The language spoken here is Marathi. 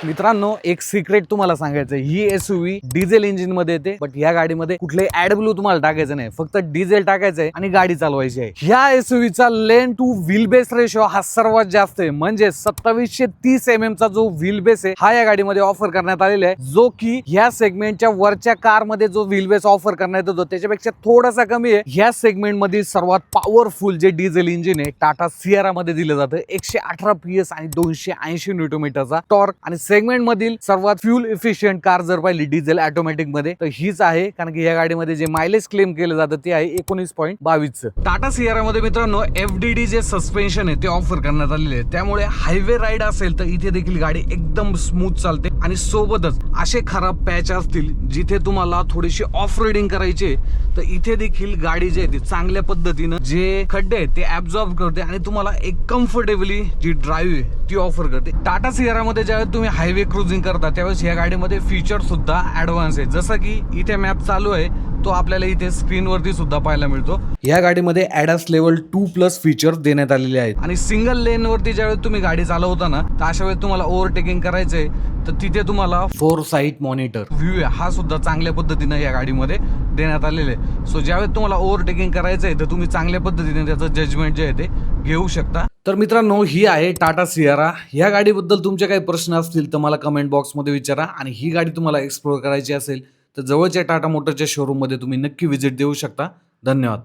मित्रांनो, एक सिक्रेट तुम्हाला सांगायचं, ही एसयूव्ही डिझेल इंजिन मध्ये येते, बट या गाडीमध्ये कुठले ऍड ब्लू तुम्हाला टाकायचं नाही, फक्त डिझेल टाकायचंय आणि गाडी चालवायची आहे. ह्या एसयूव्हीचा लेन टू व्हील बेस रेशो हा सर्वात जास्त आहे, म्हणजे 2730 mm चा जो व्हील बेस आहे हा या गाडीमध्ये ऑफर करण्यात आलेला आहे, जो की ह्या सेगमेंटच्या वरच्या कार मध्ये जो व्हील बेस ऑफर करण्यात येतो त्याच्यापेक्षा थोडासा कमी आहे. ह्या सेगमेंट मध्ये सर्वात पॉवरफुल जे डिझेल इंजिन आहे टाटा सियारा मध्ये दिलं जातं. 118 PS आणि 280 न्यूटनमीटरचा टॉर्क, आणि सेगमेंट मधील सर्वात फ्युल इफिशियंट कार जर पाहिली डिझेल ऑटोमॅटिक मध्ये तर हीच आहे, कारण की या गाडीमध्ये जे मायलेज क्लेम केलं जातं ते आहे 19.22. टाटा सियारा मध्ये मित्रांनो FDD जे सस्पेन्शन आहे ते ऑफर करण्यात आलेले आहे, त्यामुळे हायवे राईड असेल तर इथे देखील गाडी एकदम स्मूथ चालते. आणि सोबतच असे खराब पॅच असतील जिथे तुम्हाला थोडीशी ऑफ रोडिंग करायची तर इथे देखील गाडी जी आहे ती चांगल्या पद्धतीनं जे खड्डे आहेत ते ऍब्झॉर्ब करते आणि तुम्हाला एक कम्फर्टेबली जी ड्राईव्ह आहे ती ऑफर करते. टाटा सियारा मध्ये ज्यावेळेस तुम्ही हायवे क्रुझिंग करता त्यावेळेस या गाडीमध्ये फीचर सुद्धा ऍडव्हान्स आहे, जसं की इथे मॅप चालू आहे तो आपल्याला इथे स्क्रीन वरती सुद्धा पाहायला मिळतो. या गाडीमध्ये ADAS लेवल 2+ फीचर देण्यात आलेले आहेत. आणि सिंगल लेन वरती ज्यावेळेस तुम्ही गाडी चालवता ना तर अशा वेळेस तुम्हाला ओव्हरटेकिंग करायचंय तर तिथे तुम्हाला 4 साइट मॉनिटर व्ह्यू आहे हा सुद्धा चांगल्या पद्धतीने या गाडीमध्ये देण्यात आलेले आहे. सो ज्यावेळेस तुम्हाला ओव्हरटेकिंग करायचंय तर तुम्ही चांगल्या पद्धतीने त्याचं जजमेंट जे आहे ते घेऊ शकता. तर मित्रांनो, ही आहे टाटा सियारा. या गाडीबद्दल तुमचे काही प्रश्न असतील तर मला कमेंट बॉक्समध्ये विचारा, आणि ही गाडी तुम्हाला एक्सप्लोर करायची असेल तर जवळच्या टाटा मोटरच्या शोरूम मध्ये तुम्ही नक्की व्हिजिट देऊ शकता. धन्यवाद.